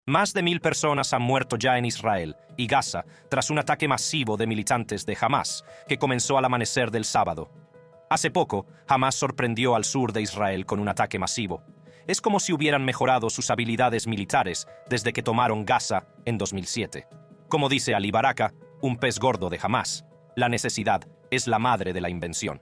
Más de 1.000 personas han muerto ya en Israel y Gaza tras un ataque masivo de militantes de Hamás que comenzó al amanecer del sábado. Hace poco, Hamás sorprendió al sur de Israel con un ataque masivo. Es como si hubieran mejorado sus habilidades militares desde que tomaron Gaza en 2007. Como dice Ali Baraka, un pez gordo de Hamás, la necesidad es la madre de la invención.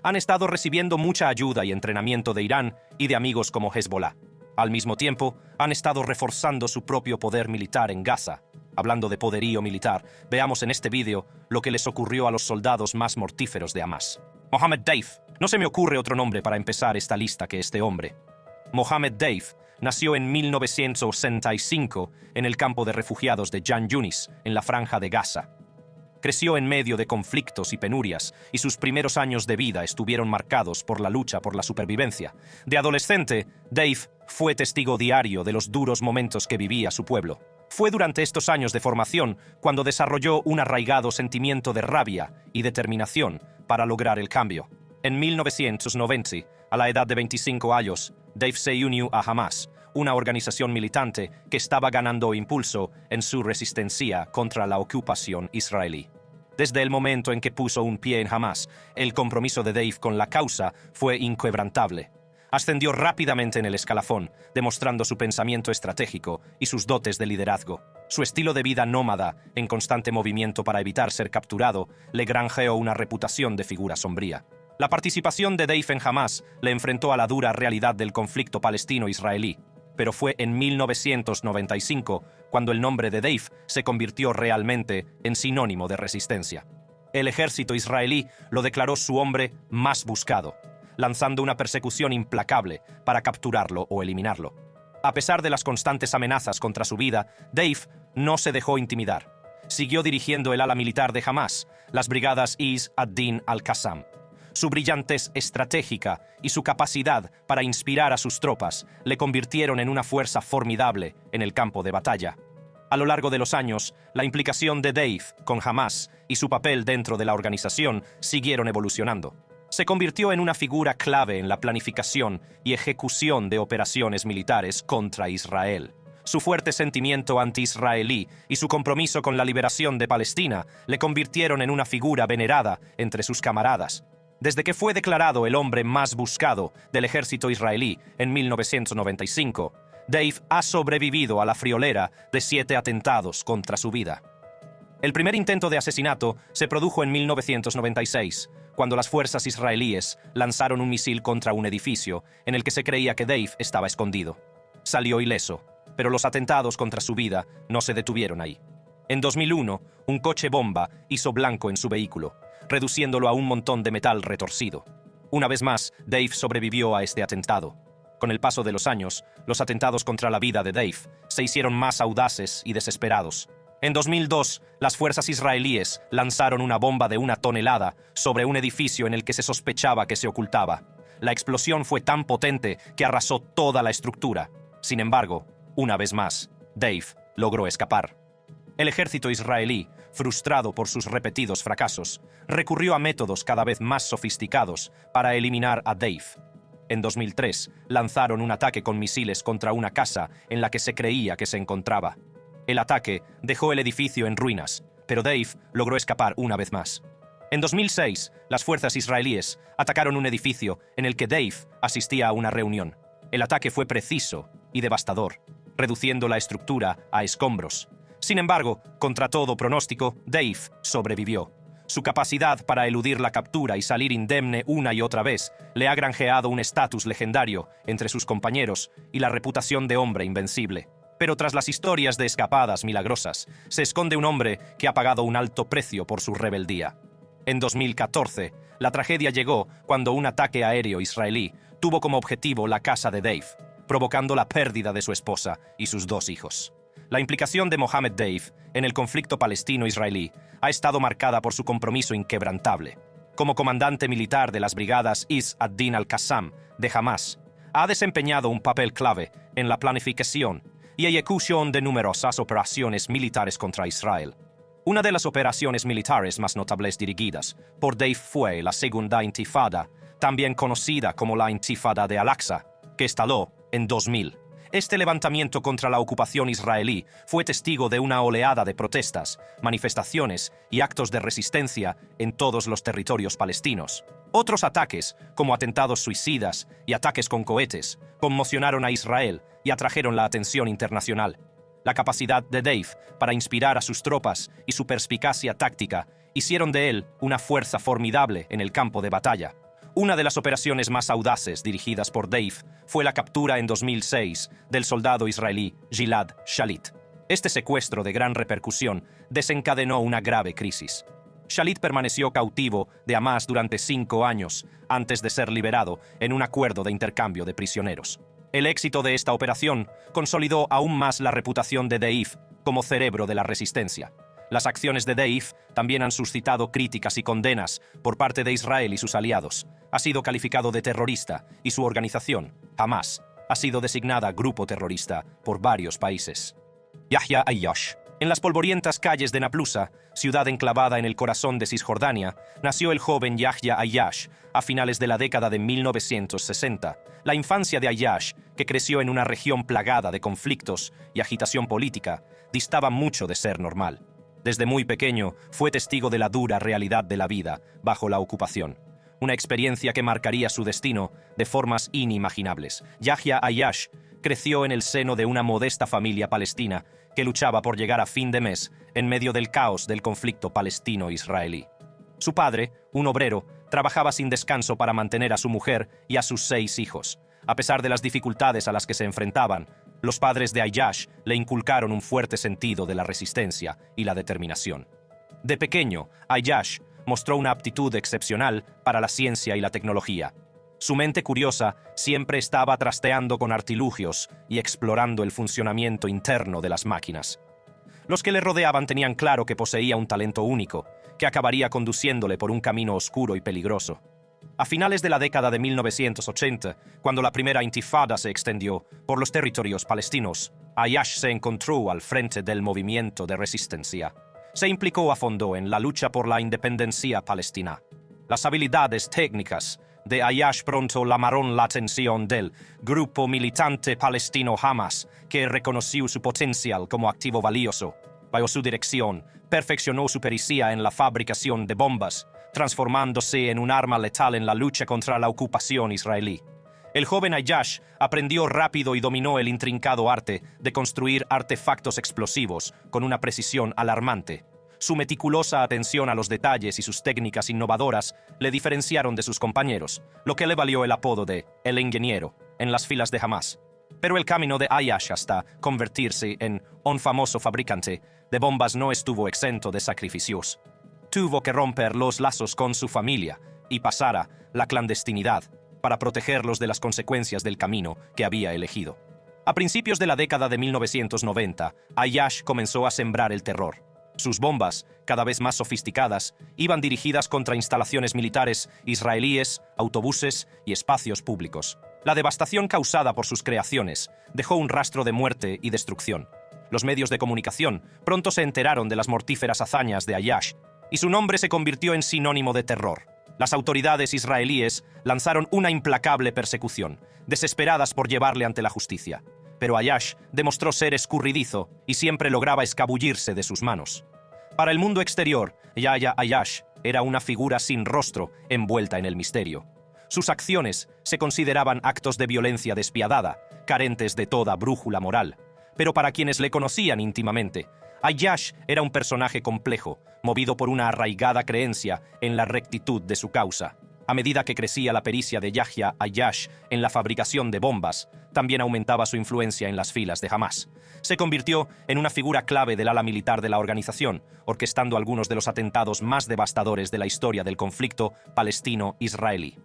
Han estado recibiendo mucha ayuda y entrenamiento de Irán y de amigos como Hezbollah. Al mismo tiempo, han estado reforzando su propio poder militar en Gaza. Hablando de poderío militar, veamos en este vídeo lo que les ocurrió a los soldados más mortíferos de Hamás. Mohammed Deif. No se me ocurre otro nombre para empezar esta lista que este hombre. Mohammed Deif nació en 1965 en el campo de refugiados de Jan Yunis, en la Franja de Gaza. Creció en medio de conflictos y penurias, y sus primeros años de vida estuvieron marcados por la lucha por la supervivencia. De adolescente, Deif fue testigo diario de los duros momentos que vivía su pueblo. Fue durante estos años de formación cuando desarrolló un arraigado sentimiento de rabia y determinación para lograr el cambio. En 1990, a la edad de 25 años, Deif se unió a Hamás, una organización militante que estaba ganando impulso en su resistencia contra la ocupación israelí. Desde el momento en que puso un pie en Hamás, el compromiso de Deif con la causa fue inquebrantable. Ascendió rápidamente en el escalafón, demostrando su pensamiento estratégico y sus dotes de liderazgo. Su estilo de vida nómada, en constante movimiento para evitar ser capturado, le granjeó una reputación de figura sombría. La participación de Deif en Hamás le enfrentó a la dura realidad del conflicto palestino-israelí, pero fue en 1995 cuando el nombre de Deif se convirtió realmente en sinónimo de resistencia. El ejército israelí lo declaró su hombre más buscado, lanzando una persecución implacable para capturarlo o eliminarlo. A pesar de las constantes amenazas contra su vida, Deif no se dejó intimidar. Siguió dirigiendo el ala militar de Hamás, las brigadas Izz ad-Din al-Qassam. Su brillantez estratégica y su capacidad para inspirar a sus tropas le convirtieron en una fuerza formidable en el campo de batalla. A lo largo de los años, la implicación de Deif con Hamás y su papel dentro de la organización siguieron evolucionando. Se convirtió en una figura clave en la planificación y ejecución de operaciones militares contra Israel. Su fuerte sentimiento anti-israelí y su compromiso con la liberación de Palestina le convirtieron en una figura venerada entre sus camaradas. Desde que fue declarado el hombre más buscado del ejército israelí en 1995, Deif ha sobrevivido a la friolera de 7 atentados contra su vida. El primer intento de asesinato se produjo en 1996, cuando las fuerzas israelíes lanzaron un misil contra un edificio en el que se creía que Deif estaba escondido. Salió ileso, pero los atentados contra su vida no se detuvieron ahí. En 2001, un coche bomba hizo blanco en su vehículo, reduciéndolo a un montón de metal retorcido. Una vez más, Deif sobrevivió a este atentado. Con el paso de los años, los atentados contra la vida de Deif se hicieron más audaces y desesperados. En 2002, las fuerzas israelíes lanzaron una bomba de 1 tonelada sobre un edificio en el que se sospechaba que se ocultaba. La explosión fue tan potente que arrasó toda la estructura. Sin embargo, una vez más, Deif logró escapar. El ejército israelí, frustrado por sus repetidos fracasos, recurrió a métodos cada vez más sofisticados para eliminar a Deif. En 2003, lanzaron un ataque con misiles contra una casa en la que se creía que se encontraba. El ataque dejó el edificio en ruinas, pero Deif logró escapar una vez más. En 2006, las fuerzas israelíes atacaron un edificio en el que Deif asistía a una reunión. El ataque fue preciso y devastador, reduciendo la estructura a escombros. Sin embargo, contra todo pronóstico, Deif sobrevivió. Su capacidad para eludir la captura y salir indemne una y otra vez le ha granjeado un estatus legendario entre sus compañeros y la reputación de hombre invencible. Pero tras las historias de escapadas milagrosas, se esconde un hombre que ha pagado un alto precio por su rebeldía. En 2014, la tragedia llegó cuando un ataque aéreo israelí tuvo como objetivo la casa de Deif, provocando la pérdida de su esposa y sus 2 hijos. La implicación de Mohammed Deif en el conflicto palestino-israelí ha estado marcada por su compromiso inquebrantable. Como comandante militar de las brigadas Izz ad-Din al-Qassam de Hamás, ha desempeñado un papel clave en la planificación y ejecución de numerosas operaciones militares contra Israel. Una de las operaciones militares más notables dirigidas por Deif fue la Segunda Intifada, también conocida como la Intifada de Al-Aqsa, que estalló en 2000. Este levantamiento contra la ocupación israelí fue testigo de una oleada de protestas, manifestaciones y actos de resistencia en todos los territorios palestinos. Otros ataques, como atentados suicidas y ataques con cohetes, conmocionaron a Israel y atrajeron la atención internacional. La capacidad de Deif para inspirar a sus tropas y su perspicacia táctica hicieron de él una fuerza formidable en el campo de batalla. Una de las operaciones más audaces dirigidas por Deif fue la captura en 2006 del soldado israelí Gilad Shalit. Este secuestro de gran repercusión desencadenó una grave crisis. Shalit permaneció cautivo de Hamás durante 5 años antes de ser liberado en un acuerdo de intercambio de prisioneros. El éxito de esta operación consolidó aún más la reputación de Deif como cerebro de la resistencia. Las acciones de Deif también han suscitado críticas y condenas por parte de Israel y sus aliados. Ha sido calificado de terrorista y su organización, Hamás, ha sido designada grupo terrorista por varios países. Yahya Ayyash. En las polvorientas calles de Naplusa, ciudad enclavada en el corazón de Cisjordania, nació el joven Yahya Ayyash a finales de la década de 1960. La infancia de Ayyash, que creció en una región plagada de conflictos y agitación política, distaba mucho de ser normal. Desde muy pequeño fue testigo de la dura realidad de la vida bajo la ocupación, una experiencia que marcaría su destino de formas inimaginables. Yahya Ayyash creció en el seno de una modesta familia palestina que luchaba por llegar a fin de mes en medio del caos del conflicto palestino-israelí. Su padre, un obrero, trabajaba sin descanso para mantener a su mujer y a sus 6 hijos. A pesar de las dificultades a las que se enfrentaban, los padres de Ayyash le inculcaron un fuerte sentido de la resistencia y la determinación. De pequeño, Ayyash mostró una aptitud excepcional para la ciencia y la tecnología. Su mente curiosa siempre estaba trasteando con artilugios y explorando el funcionamiento interno de las máquinas. Los que le rodeaban tenían claro que poseía un talento único, que acabaría conduciéndole por un camino oscuro y peligroso. A finales de la década de 1980, cuando la primera intifada se extendió por los territorios palestinos, Ayyash se encontró al frente del movimiento de resistencia. Se implicó a fondo en la lucha por la independencia palestina. Las habilidades técnicas de Ayyash pronto llamaron la atención del grupo militante palestino Hamás, que reconoció su potencial como activo valioso. Bajo su dirección, perfeccionó su pericia en la fabricación de bombas, transformándose en un arma letal en la lucha contra la ocupación israelí. El joven Ayyash aprendió rápido y dominó el intrincado arte de construir artefactos explosivos con una precisión alarmante. Su meticulosa atención a los detalles y sus técnicas innovadoras le diferenciaron de sus compañeros, lo que le valió el apodo de «el ingeniero» en las filas de Hamás. Pero el camino de Ayyash hasta convertirse en un famoso fabricante de bombas no estuvo exento de sacrificios. Tuvo que romper los lazos con su familia y pasar a la clandestinidad para protegerlos de las consecuencias del camino que había elegido. A principios de la década de 1990, Ayyash comenzó a sembrar el terror. Sus bombas, cada vez más sofisticadas, iban dirigidas contra instalaciones militares israelíes, autobuses y espacios públicos. La devastación causada por sus creaciones dejó un rastro de muerte y destrucción. Los medios de comunicación pronto se enteraron de las mortíferas hazañas de Ayyash, y su nombre se convirtió en sinónimo de terror. Las autoridades israelíes lanzaron una implacable persecución, desesperadas por llevarle ante la justicia. Pero Ayyash demostró ser escurridizo y siempre lograba escabullirse de sus manos. Para el mundo exterior, Yahya Ayyash era una figura sin rostro envuelta en el misterio. Sus acciones se consideraban actos de violencia despiadada, carentes de toda brújula moral. Pero para quienes le conocían íntimamente, Ayyash era un personaje complejo, movido por una arraigada creencia en la rectitud de su causa. A medida que crecía la pericia de Yahya Ayyash en la fabricación de bombas, también aumentaba su influencia en las filas de Hamás. Se convirtió en una figura clave del ala militar de la organización, orquestando algunos de los atentados más devastadores de la historia del conflicto palestino-israelí.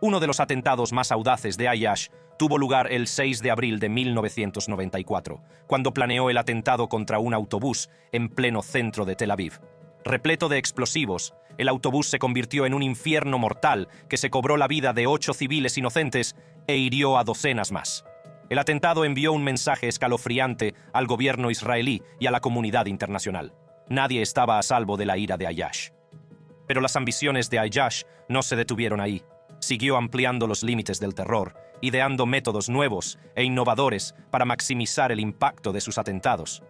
Uno de los atentados más audaces de Ayyash tuvo lugar el 6 de abril de 1994, cuando planeó el atentado contra un autobús en pleno centro de Tel Aviv. Repleto de explosivos, el autobús se convirtió en un infierno mortal que se cobró la vida de 8 civiles inocentes e hirió a docenas más. El atentado envió un mensaje escalofriante al gobierno israelí y a la comunidad internacional. Nadie estaba a salvo de la ira de Ayyash. Pero las ambiciones de Ayyash no se detuvieron ahí. Siguió ampliando los límites del terror ideando métodos nuevos e innovadores para maximizar el impacto de sus atentados.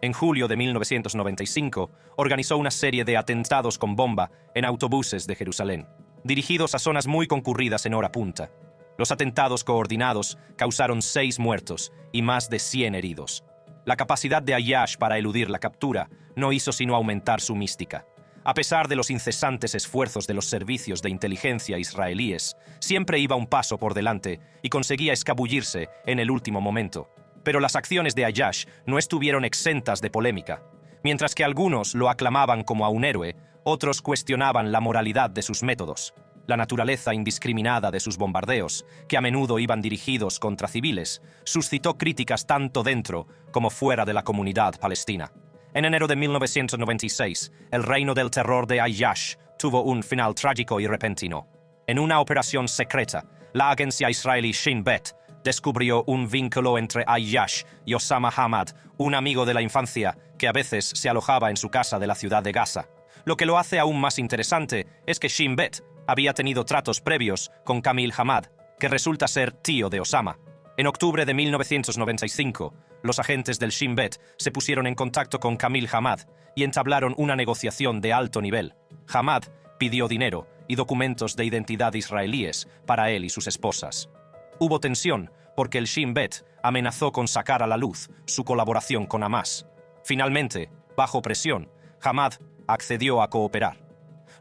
En julio de 1995, organizó una serie de atentados con bomba en autobuses de Jerusalén, dirigidos a zonas muy concurridas en hora punta. Los atentados coordinados causaron 6 muertos y más de 100 heridos. La capacidad de Ayyash para eludir la captura no hizo sino aumentar su mística. A pesar de los incesantes esfuerzos de los servicios de inteligencia israelíes, siempre iba un paso por delante y conseguía escabullirse en el último momento. Pero las acciones de Ayyash no estuvieron exentas de polémica. Mientras que algunos lo aclamaban como a un héroe, otros cuestionaban la moralidad de sus métodos, la naturaleza indiscriminada de sus bombardeos, que a menudo iban dirigidos contra civiles, suscitó críticas tanto dentro como fuera de la comunidad palestina. En enero de 1996, el reino del terror de Ayyash tuvo un final trágico y repentino. En una operación secreta, la agencia israelí Shin Bet descubrió un vínculo entre Ayyash y Osama Hamad, un amigo de la infancia que a veces se alojaba en su casa de la ciudad de Gaza. Lo que lo hace aún más interesante es que Shin Bet había tenido tratos previos con Kamil Hamad, que resulta ser tío de Osama. En octubre de 1995, los agentes del Shin Bet se pusieron en contacto con Kamil Hamad y entablaron una negociación de alto nivel. Hamad pidió dinero y documentos de identidad israelíes para él y sus esposas. Hubo tensión porque el Shin Bet amenazó con sacar a la luz su colaboración con Hamas. Finalmente, bajo presión, Hamad accedió a cooperar.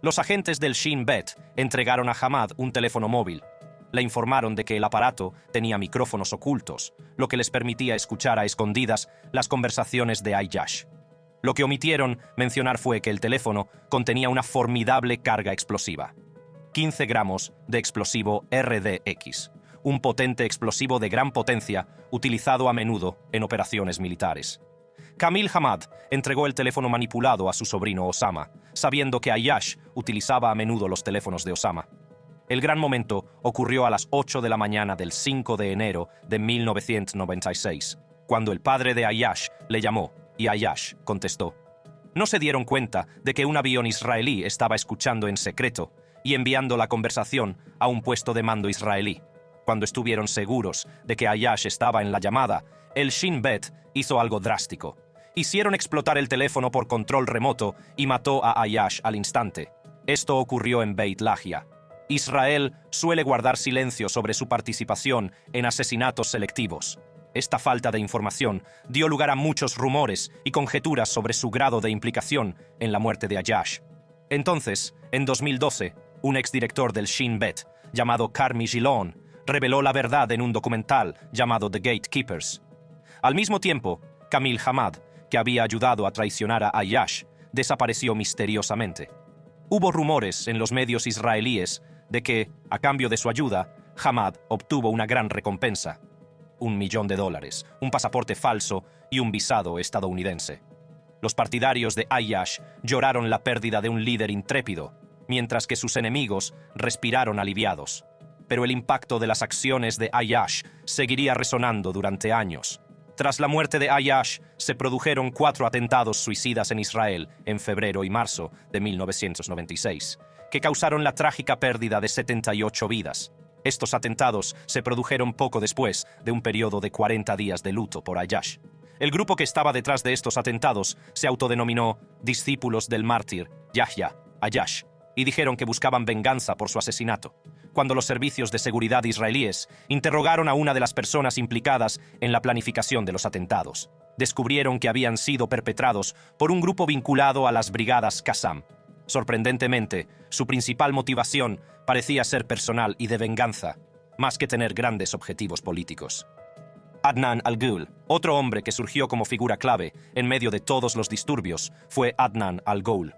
Los agentes del Shin Bet entregaron a Hamad un teléfono móvil. Le informaron de que el aparato tenía micrófonos ocultos, lo que les permitía escuchar a escondidas las conversaciones de Ayyash. Lo que omitieron mencionar fue que el teléfono contenía una formidable carga explosiva. 15 gramos de explosivo RDX, un potente explosivo de gran potencia utilizado a menudo en operaciones militares. Kamil Hamad entregó el teléfono manipulado a su sobrino Osama, sabiendo que Ayyash utilizaba a menudo los teléfonos de Osama. El gran momento ocurrió a las 8 de la mañana del 5 de enero de 1996, cuando el padre de Ayyash le llamó y Ayyash contestó. No se dieron cuenta de que un avión israelí estaba escuchando en secreto y enviando la conversación a un puesto de mando israelí. Cuando estuvieron seguros de que Ayyash estaba en la llamada, el Shin Bet hizo algo drástico. Hicieron explotar el teléfono por control remoto y mató a Ayyash al instante. Esto ocurrió en Beit Lahia. Israel suele guardar silencio sobre su participación en asesinatos selectivos. Esta falta de información dio lugar a muchos rumores y conjeturas sobre su grado de implicación en la muerte de Ayyash. Entonces, en 2012, un exdirector del Shin Bet, llamado Carmi Gilon, reveló la verdad en un documental llamado The Gatekeepers. Al mismo tiempo, Kamil Hamad, que había ayudado a traicionar a Ayyash, desapareció misteriosamente. Hubo rumores en los medios israelíes de que, a cambio de su ayuda, Hamad obtuvo una gran recompensa: $1 millón, un pasaporte falso y un visado estadounidense. Los partidarios de Ayyash lloraron la pérdida de un líder intrépido, mientras que sus enemigos respiraron aliviados. Pero el impacto de las acciones de Ayyash seguiría resonando durante años. Tras la muerte de Ayyash, se produjeron 4 atentados suicidas en Israel en febrero y marzo de 1996, que causaron la trágica pérdida de 78 vidas. Estos atentados se produjeron poco después de un periodo de 40 días de luto por Ayyash. El grupo que estaba detrás de estos atentados se autodenominó discípulos del mártir Yahya Ayyash y dijeron que buscaban venganza por su asesinato. Cuando los servicios de seguridad israelíes interrogaron a una de las personas implicadas en la planificación de los atentados, descubrieron que habían sido perpetrados por un grupo vinculado a las brigadas Qassam. Sorprendentemente, su principal motivación parecía ser personal y de venganza, más que tener grandes objetivos políticos. Adnan al-Ghul, otro hombre que surgió como figura clave en medio de todos los disturbios, fue Adnan al-Ghul.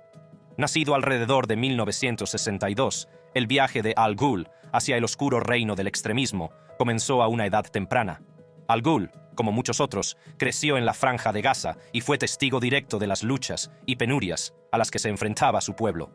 Nacido alrededor de 1962, el viaje de al-Ghul hacia el oscuro reino del extremismo comenzó a una edad temprana. Al-Ghul, como muchos otros, creció en la Franja de Gaza y fue testigo directo de las luchas y penurias a las que se enfrentaba su pueblo.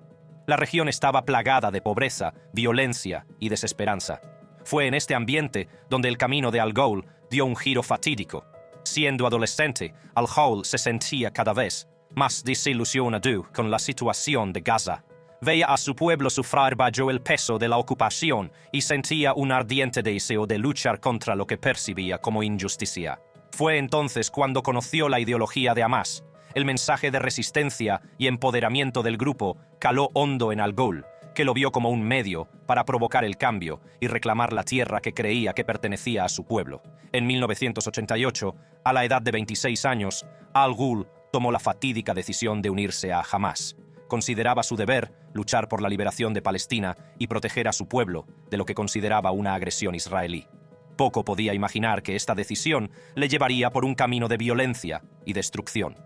La región estaba plagada de pobreza, violencia y desesperanza. Fue en este ambiente donde el camino de al-Ghul dio un giro fatídico. Siendo adolescente, al-Ghul se sentía cada vez más desilusionado con la situación de Gaza. Veía a su pueblo sufrir bajo el peso de la ocupación y sentía un ardiente deseo de luchar contra lo que percibía como injusticia. Fue entonces cuando conoció la ideología de Hamás. El mensaje de resistencia y empoderamiento del grupo caló hondo en Al Ghul, que lo vio como un medio para provocar el cambio y reclamar la tierra que creía que pertenecía a su pueblo. En 1988, a la edad de 26 años, Al Ghul tomó la fatídica decisión de unirse a Hamás. Consideraba su deber luchar por la liberación de Palestina y proteger a su pueblo de lo que consideraba una agresión israelí. Poco podía imaginar que esta decisión le llevaría por un camino de violencia y destrucción.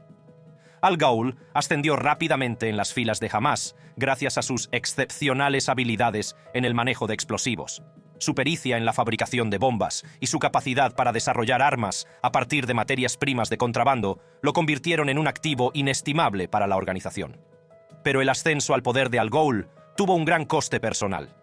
Al Ghul ascendió rápidamente en las filas de Hamás gracias a sus excepcionales habilidades en el manejo de explosivos, su pericia en la fabricación de bombas y su capacidad para desarrollar armas a partir de materias primas de contrabando lo convirtieron en un activo inestimable para la organización. Pero el ascenso al poder de Al Ghul tuvo un gran coste personal.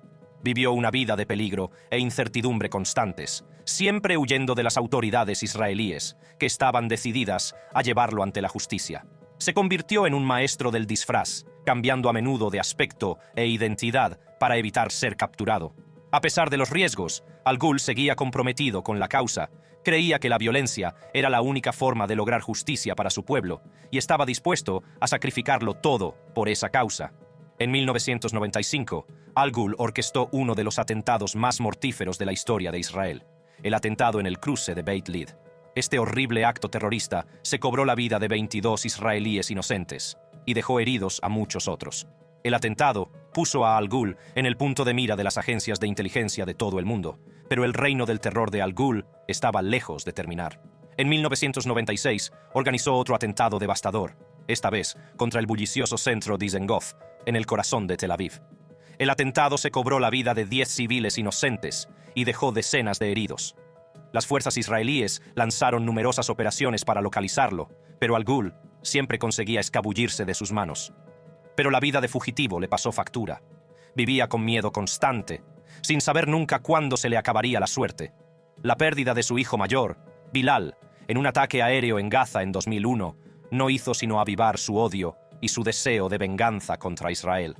Vivió una vida de peligro e incertidumbre constantes, siempre huyendo de las autoridades israelíes, que estaban decididas a llevarlo ante la justicia. Se convirtió en un maestro del disfraz, cambiando a menudo de aspecto e identidad para evitar ser capturado. A pesar de los riesgos, Al Ghul seguía comprometido con la causa, creía que la violencia era la única forma de lograr justicia para su pueblo y estaba dispuesto a sacrificarlo todo por esa causa. En 1995, Al Ghul orquestó uno de los atentados más mortíferos de la historia de Israel, el atentado en el cruce de Beit Lid. Este horrible acto terrorista se cobró la vida de 22 israelíes inocentes y dejó heridos a muchos otros. El atentado puso a Al Ghul en el punto de mira de las agencias de inteligencia de todo el mundo, pero el reino del terror de Al Ghul estaba lejos de terminar. En 1996 organizó otro atentado devastador, esta vez contra el bullicioso centro Dizengoff, en el corazón de Tel Aviv. El atentado se cobró la vida de 10 civiles inocentes y dejó decenas de heridos. Las fuerzas israelíes lanzaron numerosas operaciones para localizarlo, pero Al Ghul siempre conseguía escabullirse de sus manos. Pero la vida de fugitivo le pasó factura. Vivía con miedo constante, sin saber nunca cuándo se le acabaría la suerte. La pérdida de su hijo mayor, Bilal, en un ataque aéreo en Gaza en 2001, no hizo sino avivar su odio y su deseo de venganza contra Israel.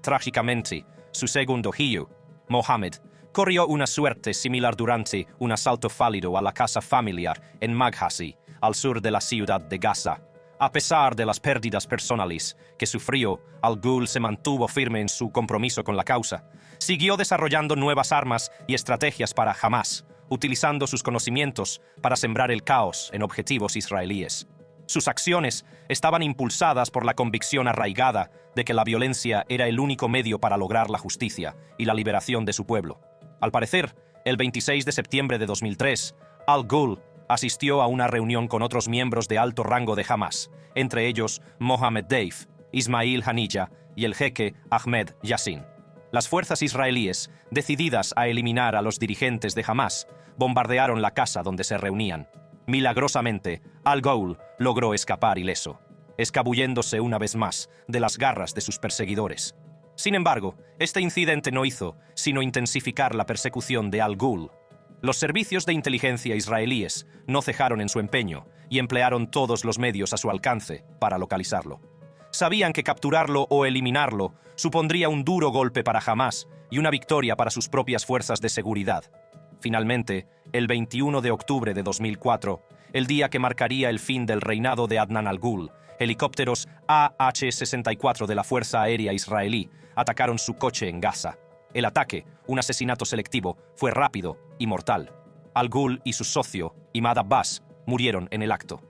Trágicamente, su segundo hijo, Mohammed, corrió una suerte similar durante un asalto fallido a la casa familiar en Maghasi, al sur de la ciudad de Gaza. A pesar de las pérdidas personales que sufrió, Al Ghul se mantuvo firme en su compromiso con la causa. Siguió desarrollando nuevas armas y estrategias para Hamás, utilizando sus conocimientos para sembrar el caos en objetivos israelíes. Sus acciones estaban impulsadas por la convicción arraigada de que la violencia era el único medio para lograr la justicia y la liberación de su pueblo. Al parecer, el 26 de septiembre de 2003, Al Ghul asistió a una reunión con otros miembros de alto rango de Hamás, entre ellos Mohammed Deif, Ismail Haniyeh y el jeque Ahmed Yassin. Las fuerzas israelíes, decididas a eliminar a los dirigentes de Hamás, bombardearon la casa donde se reunían. Milagrosamente, Al Ghul logró escapar ileso, escabulléndose una vez más de las garras de sus perseguidores. Sin embargo, este incidente no hizo sino intensificar la persecución de Al Ghul. Los servicios de inteligencia israelíes no cejaron en su empeño y emplearon todos los medios a su alcance para localizarlo. Sabían que capturarlo o eliminarlo supondría un duro golpe para Hamás y una victoria para sus propias fuerzas de seguridad. Finalmente, el 21 de octubre de 2004, el día que marcaría el fin del reinado de Adnan Al Ghul, helicópteros AH-64 de la Fuerza Aérea Israelí atacaron su coche en Gaza. El ataque, un asesinato selectivo, fue rápido y mortal. Al Ghul y su socio, Imad Abbas, murieron en el acto.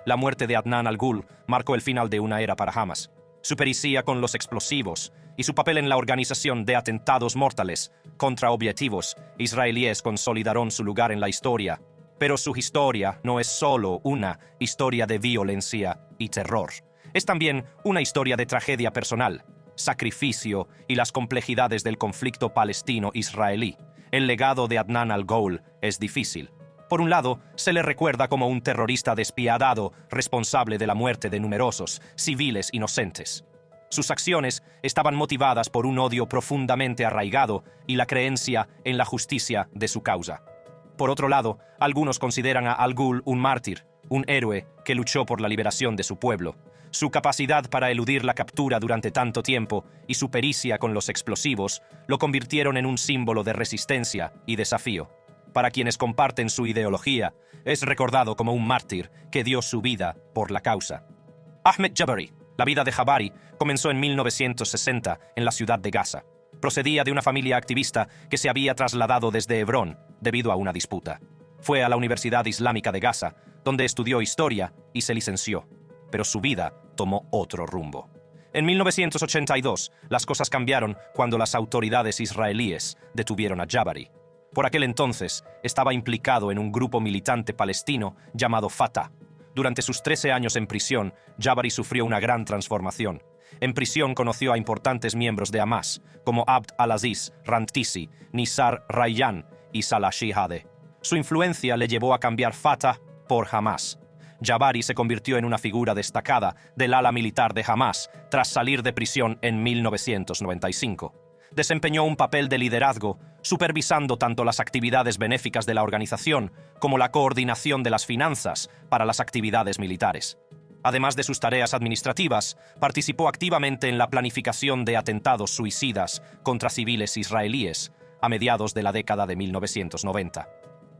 La muerte de Adnan Al Ghul marcó el final de una era para Hamás. Su pericia con los explosivos y su papel en la organización de atentados mortales contra objetivos israelíes consolidaron su lugar en la historia. Pero su historia no es solo una historia de violencia y terror. Es también una historia de tragedia personal, sacrificio y las complejidades del conflicto palestino-israelí. El legado de Adnan Al Ghul es difícil. Por un lado, se le recuerda como un terrorista despiadado responsable de la muerte de numerosos civiles inocentes. Sus acciones estaban motivadas por un odio profundamente arraigado y la creencia en la justicia de su causa. Por otro lado, algunos consideran a Al Ghul un mártir, un héroe que luchó por la liberación de su pueblo. Su capacidad para eludir la captura durante tanto tiempo y su pericia con los explosivos lo convirtieron en un símbolo de resistencia y desafío. Para quienes comparten su ideología, es recordado como un mártir que dio su vida por la causa. Ahmed Jabari. La vida de Jabari comenzó en 1960 en la ciudad de Gaza. Procedía de una familia activista que se había trasladado desde Hebrón debido a una disputa. Fue a la Universidad Islámica de Gaza, donde estudió historia y se licenció. Pero su vida tomó otro rumbo. En 1982, las cosas cambiaron cuando las autoridades israelíes detuvieron a Jabari. Por aquel entonces, estaba implicado en un grupo militante palestino llamado Fatah. Durante sus 13 años en prisión, Jabari sufrió una gran transformación. En prisión conoció a importantes miembros de Hamas, como Abd al-Aziz Rantisi, Nisar Rayyan y Salah Shihadeh. Su influencia le llevó a cambiar Fatah por Hamas. Jabari se convirtió en una figura destacada del ala militar de Hamas tras salir de prisión en 1995. Desempeñó un papel de liderazgo, supervisando tanto las actividades benéficas de la organización como la coordinación de las finanzas para las actividades militares. Además de sus tareas administrativas, participó activamente en la planificación de atentados suicidas contra civiles israelíes a mediados de la década de 1990.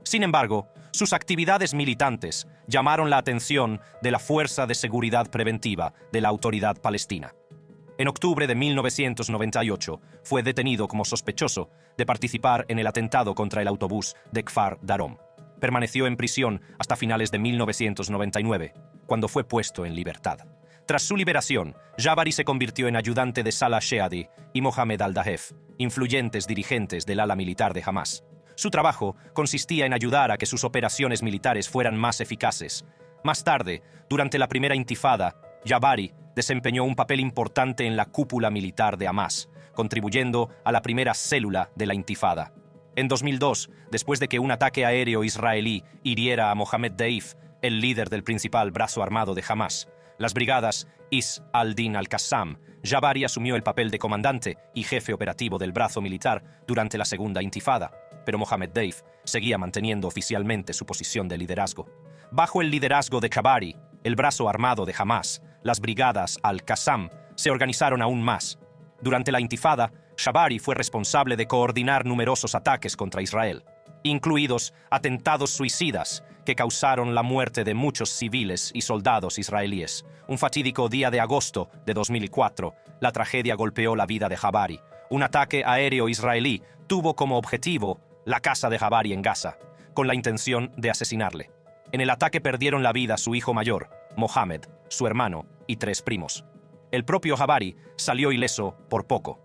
Sin embargo, sus actividades militantes llamaron la atención de la Fuerza de Seguridad Preventiva de la Autoridad Palestina. En octubre de 1998 fue detenido como sospechoso de participar en el atentado contra el autobús de Kfar Darom. Permaneció en prisión hasta finales de 1999, cuando fue puesto en libertad. Tras su liberación, Jabari se convirtió en ayudante de Salah Shihadeh y Mohamed al-Dahef, influyentes dirigentes del ala militar de Hamas. Su trabajo consistía en ayudar a que sus operaciones militares fueran más eficaces. Más tarde, durante la primera intifada, Jabari desempeñó un papel importante en la cúpula militar de Hamas, contribuyendo a la primera célula de la intifada. En 2002, después de que un ataque aéreo israelí hiriera a Mohamed Deif, el líder del principal brazo armado de Hamas, las brigadas Is al-Din al-Qassam, Jabari asumió el papel de comandante y jefe operativo del brazo militar durante la segunda intifada, pero Mohamed Deif seguía manteniendo oficialmente su posición de liderazgo. Bajo el liderazgo de Jabari, el brazo armado de Hamas, las brigadas al-Qassam se organizaron aún más. Durante la intifada, Jabari fue responsable de coordinar numerosos ataques contra Israel, incluidos atentados suicidas que causaron la muerte de muchos civiles y soldados israelíes. Un fatídico día de agosto de 2004, la tragedia golpeó la vida de Jabari. Un ataque aéreo israelí tuvo como objetivo la casa de Jabari en Gaza, con la intención de asesinarle. En el ataque perdieron la vida su hijo mayor, Mohamed, su hermano y 3 primos. El propio Jabari salió ileso por poco.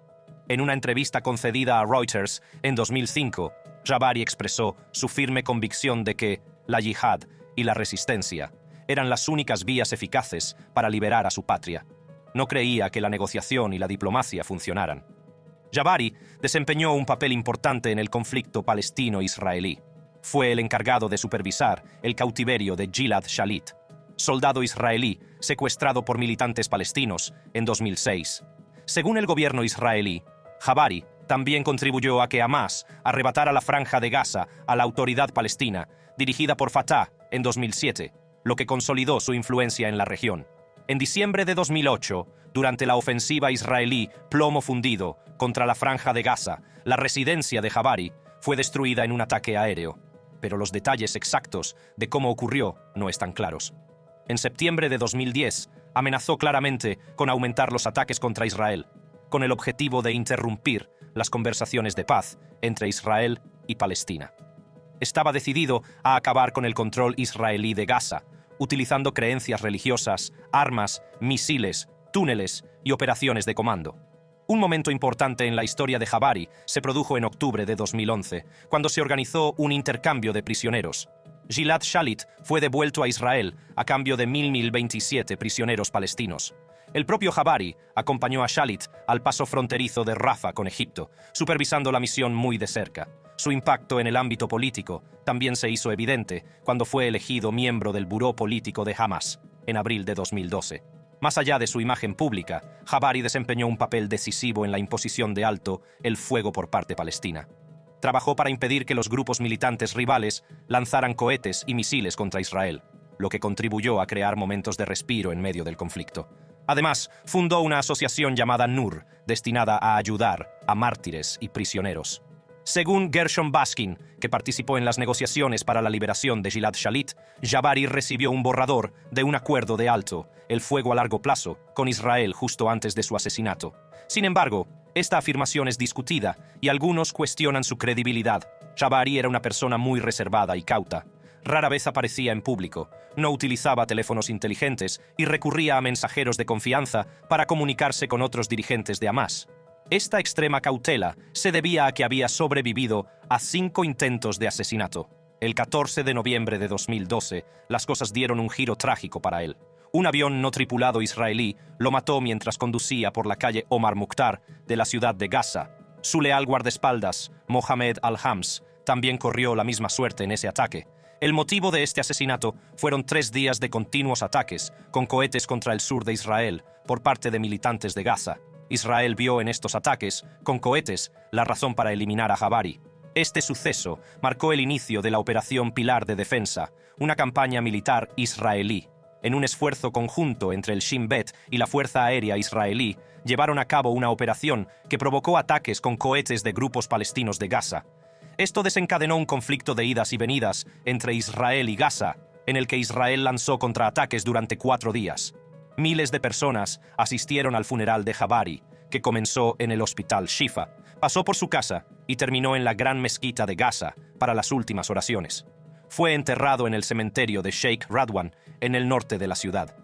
En una entrevista concedida a Reuters en 2005, Jabari expresó su firme convicción de que la yihad y la resistencia eran las únicas vías eficaces para liberar a su patria. No creía que la negociación y la diplomacia funcionaran. Jabari desempeñó un papel importante en el conflicto palestino-israelí. Fue el encargado de supervisar el cautiverio de Gilad Shalit, soldado israelí secuestrado por militantes palestinos en 2006. Según el gobierno israelí, Jabari también contribuyó a que Hamas arrebatara la franja de Gaza a la autoridad palestina, dirigida por Fatah, en 2007, lo que consolidó su influencia en la región. En diciembre de 2008, durante la ofensiva israelí Plomo Fundido contra la franja de Gaza, la residencia de Jabari fue destruida en un ataque aéreo, pero los detalles exactos de cómo ocurrió no están claros. En septiembre de 2010, amenazó claramente con aumentar los ataques contra Israel, con el objetivo de interrumpir las conversaciones de paz entre Israel y Palestina. Estaba decidido a acabar con el control israelí de Gaza, utilizando creencias religiosas, armas, misiles, túneles y operaciones de comando. Un momento importante en la historia de Jabari se produjo en octubre de 2011, cuando se organizó un intercambio de prisioneros. Gilad Shalit fue devuelto a Israel a cambio de 1.027 prisioneros palestinos. El propio Jabari acompañó a Shalit al paso fronterizo de Rafah con Egipto, supervisando la misión muy de cerca. Su impacto en el ámbito político también se hizo evidente cuando fue elegido miembro del Buró Político de Hamas en abril de 2012. Más allá de su imagen pública, Jabari desempeñó un papel decisivo en la imposición de alto el fuego por parte palestina. Trabajó para impedir que los grupos militantes rivales lanzaran cohetes y misiles contra Israel. lo que contribuyó a crear momentos de respiro en medio del conflicto. Además, fundó una asociación llamada Nur, destinada a ayudar a mártires y prisioneros. Según Gershom Baskin, que participó en las negociaciones para la liberación de Gilad Shalit, Jabari recibió un borrador de un acuerdo de alto, el fuego a largo plazo, con Israel justo antes de su asesinato. Sin embargo, esta afirmación es discutida y algunos cuestionan su credibilidad. Jabari era una persona muy reservada y cauta. Rara vez aparecía en público, no utilizaba teléfonos inteligentes y recurría a mensajeros de confianza para comunicarse con otros dirigentes de Hamás. Esta extrema cautela se debía a que había sobrevivido a 5 intentos de asesinato. El 14 de noviembre de 2012, las cosas dieron un giro trágico para él. Un avión no tripulado israelí lo mató mientras conducía por la calle Omar Mukhtar de la ciudad de Gaza. Su leal guardaespaldas, Mohamed Al-Hams, también corrió la misma suerte en ese ataque. El motivo de este asesinato fueron 3 días de continuos ataques con cohetes contra el sur de Israel por parte de militantes de Gaza. Israel vio en estos ataques, con cohetes, la razón para eliminar a Jabari. Este suceso marcó el inicio de la Operación Pilar de Defensa, una campaña militar israelí. En un esfuerzo conjunto entre el Shin Bet y la Fuerza Aérea Israelí, llevaron a cabo una operación que provocó ataques con cohetes de grupos palestinos de Gaza. Esto desencadenó un conflicto de idas y venidas entre Israel y Gaza, en el que Israel lanzó contraataques durante 4 días. Miles de personas asistieron al funeral de Jabari, que comenzó en el hospital Shifa, pasó por su casa y terminó en la gran mezquita de Gaza para las últimas oraciones. Fue enterrado en el cementerio de Sheikh Radwan, en el norte de la ciudad.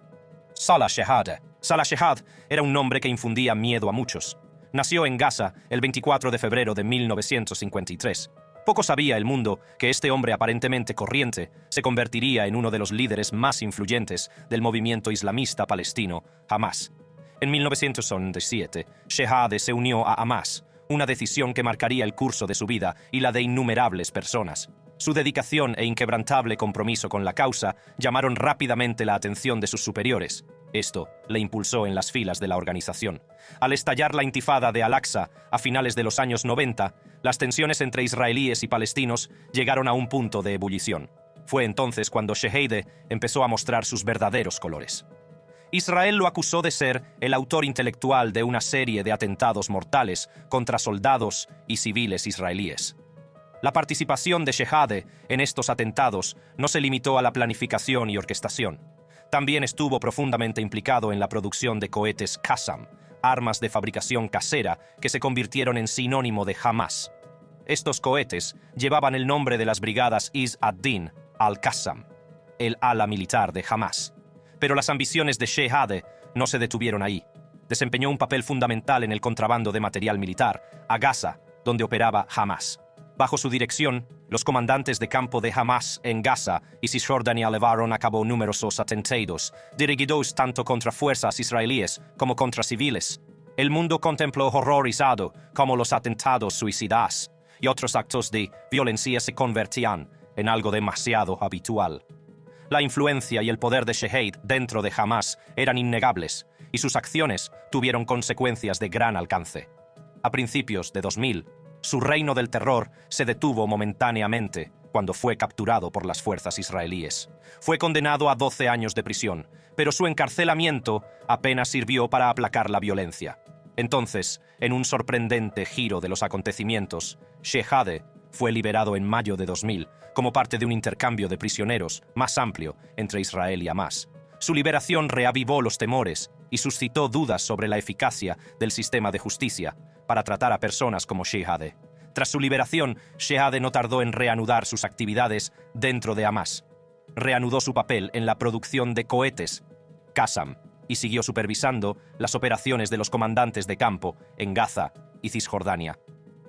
Salah Shehad. Salah Shehad era un nombre que infundía miedo a muchos. Nació en Gaza el 24 de febrero de 1953. Poco sabía el mundo que este hombre aparentemente corriente se convertiría en uno de los líderes más influyentes del movimiento islamista palestino, Hamás. En 1997, Shehadeh se unió a Hamás, una decisión que marcaría el curso de su vida y la de innumerables personas. Su dedicación e inquebrantable compromiso con la causa llamaron rápidamente la atención de sus superiores. Esto le impulsó en las filas de la organización. Al estallar la intifada de Al-Aqsa a finales de los años 90, las tensiones entre israelíes y palestinos llegaron a un punto de ebullición. Fue entonces cuando Shehadeh empezó a mostrar sus verdaderos colores. Israel lo acusó de ser el autor intelectual de una serie de atentados mortales contra soldados y civiles israelíes. La participación de Shehadeh en estos atentados no se limitó a la planificación y orquestación. También estuvo profundamente implicado en la producción de cohetes Qassam, armas de fabricación casera que se convirtieron en sinónimo de Hamás. Estos cohetes llevaban el nombre de las brigadas Izz ad-Din al-Qassam, el ala militar de Hamás. Pero las ambiciones de Shehadeh no se detuvieron ahí. Desempeñó un papel fundamental en el contrabando de material militar a Gaza, donde operaba Hamás. Bajo su dirección, los comandantes de campo de Hamás en Gaza y Cisjordania llevaron a cabo numerosos atentados, dirigidos tanto contra fuerzas israelíes como contra civiles. El mundo contempló horrorizado cómo los atentados suicidas y otros actos de violencia se convertían en algo demasiado habitual. La influencia y el poder de Shehadeh dentro de Hamás eran innegables, y sus acciones tuvieron consecuencias de gran alcance. A principios de 2000, su reino del terror se detuvo momentáneamente cuando fue capturado por las fuerzas israelíes. Fue condenado a 12 años de prisión, pero su encarcelamiento apenas sirvió para aplacar la violencia. Entonces, en un sorprendente giro de los acontecimientos, Shehadeh fue liberado en mayo de 2000 como parte de un intercambio de prisioneros más amplio entre Israel y Hamás. Su liberación reavivó los temores y suscitó dudas sobre la eficacia del sistema de justicia para tratar a personas como Shehadeh. Tras su liberación, Shehadeh no tardó en reanudar sus actividades dentro de Hamás. Reanudó su papel en la producción de cohetes Qassam y siguió supervisando las operaciones de los comandantes de campo en Gaza y Cisjordania.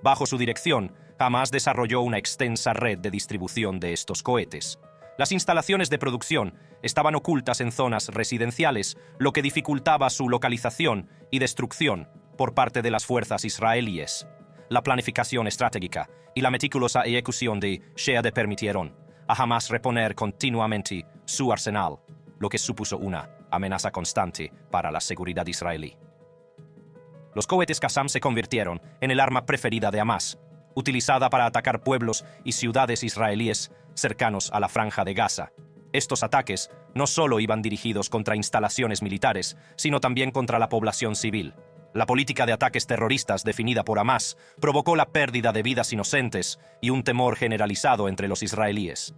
Bajo su dirección, Hamás desarrolló una extensa red de distribución de estos cohetes. Las instalaciones de producción estaban ocultas en zonas residenciales, lo que dificultaba su localización y destrucción por parte de las fuerzas israelíes. La planificación estratégica y la meticulosa ejecución de Shehadeh permitieron a Hamás reponer continuamente su arsenal, lo que supuso una amenaza constante para la seguridad israelí. Los cohetes Qassam se convirtieron en el arma preferida de Hamás, utilizada para atacar pueblos y ciudades israelíes cercanos a la Franja de Gaza. Estos ataques no solo iban dirigidos contra instalaciones militares, sino también contra la población civil. La política de ataques terroristas definida por Hamás provocó la pérdida de vidas inocentes y un temor generalizado entre los israelíes.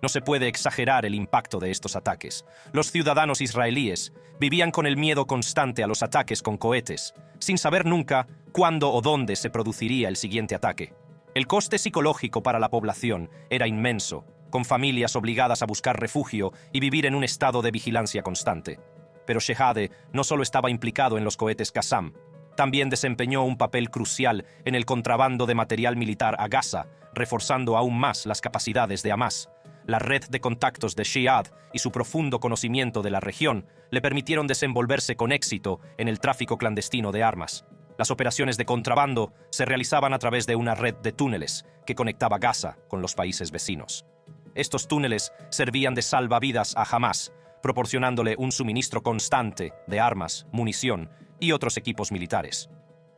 No se puede exagerar el impacto de estos ataques. Los ciudadanos israelíes vivían con el miedo constante a los ataques con cohetes, sin saber nunca cuándo o dónde se produciría el siguiente ataque. El coste psicológico para la población era inmenso, con familias obligadas a buscar refugio y vivir en un estado de vigilancia constante. Pero Shehadeh no solo estaba implicado en los cohetes Qassam, también desempeñó un papel crucial en el contrabando de material militar a Gaza, reforzando aún más las capacidades de Hamás. La red de contactos de Shihad y su profundo conocimiento de la región le permitieron desenvolverse con éxito en el tráfico clandestino de armas. Las operaciones de contrabando se realizaban a través de una red de túneles que conectaba Gaza con los países vecinos. Estos túneles servían de salvavidas a Hamás, proporcionándole un suministro constante de armas, munición y otros equipos militares.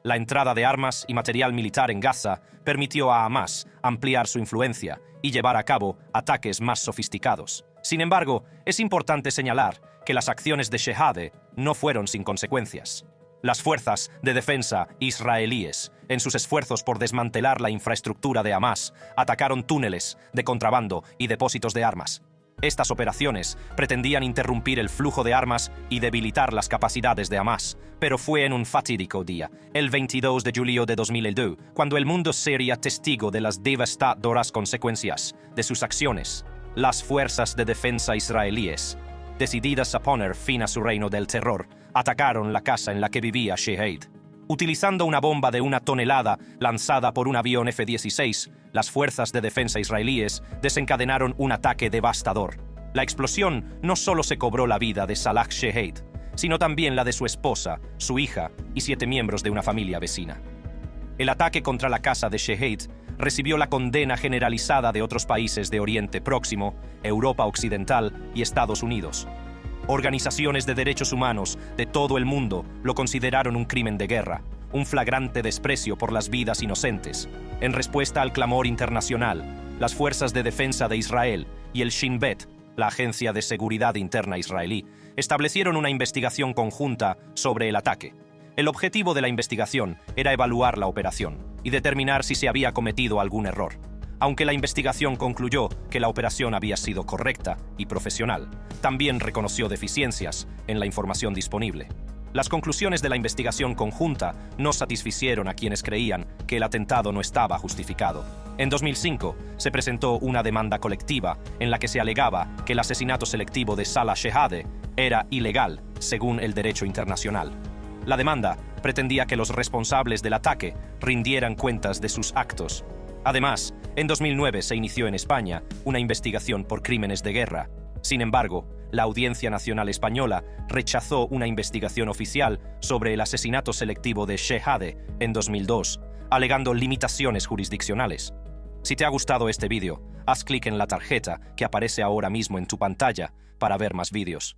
La entrada de armas y material militar en Gaza permitió a Hamás ampliar su influencia y llevar a cabo ataques más sofisticados. Sin embargo, es importante señalar que las acciones de Shehadeh no fueron sin consecuencias. Las fuerzas de defensa israelíes, en sus esfuerzos por desmantelar la infraestructura de Hamás, atacaron túneles de contrabando y depósitos de armas. Estas operaciones pretendían interrumpir el flujo de armas y debilitar las capacidades de Hamás, pero fue en un fatídico día, el 22 de julio de 2002, cuando el mundo sería testigo de las devastadoras consecuencias de sus acciones. Las fuerzas de defensa israelíes, decididas a poner fin a su reino del terror, atacaron la casa en la que vivía Shehadeh. Utilizando una bomba de 1 tonelada lanzada por un avión F-16, las fuerzas de defensa israelíes desencadenaron un ataque devastador. La explosión no solo se cobró la vida de Salah Shehadeh, sino también la de su esposa, su hija y 7 miembros de una familia vecina. El ataque contra la casa de Shehadeh recibió la condena generalizada de otros países de Oriente Próximo, Europa Occidental y Estados Unidos. Organizaciones de derechos humanos de todo el mundo lo consideraron un crimen de guerra, un flagrante desprecio por las vidas inocentes. En respuesta al clamor internacional, las fuerzas de defensa de Israel y el Shin Bet, la Agencia de Seguridad Interna israelí, establecieron una investigación conjunta sobre el ataque. El objetivo de la investigación era evaluar la operación y determinar si se había cometido algún error. Aunque la investigación concluyó que la operación había sido correcta y profesional, también reconoció deficiencias en la información disponible. Las conclusiones de la investigación conjunta no satisficieron a quienes creían que el atentado no estaba justificado. En 2005, se presentó una demanda colectiva en la que se alegaba que el asesinato selectivo de Salah Shehadeh era ilegal según el derecho internacional. La demanda pretendía que los responsables del ataque rindieran cuentas de sus actos. Además, en 2009 se inició en España una investigación por crímenes de guerra. Sin embargo, la Audiencia Nacional Española rechazó una investigación oficial sobre el asesinato selectivo de Shehadeh en 2002, alegando limitaciones jurisdiccionales. Si te ha gustado este vídeo, haz clic en la tarjeta que aparece ahora mismo en tu pantalla para ver más vídeos.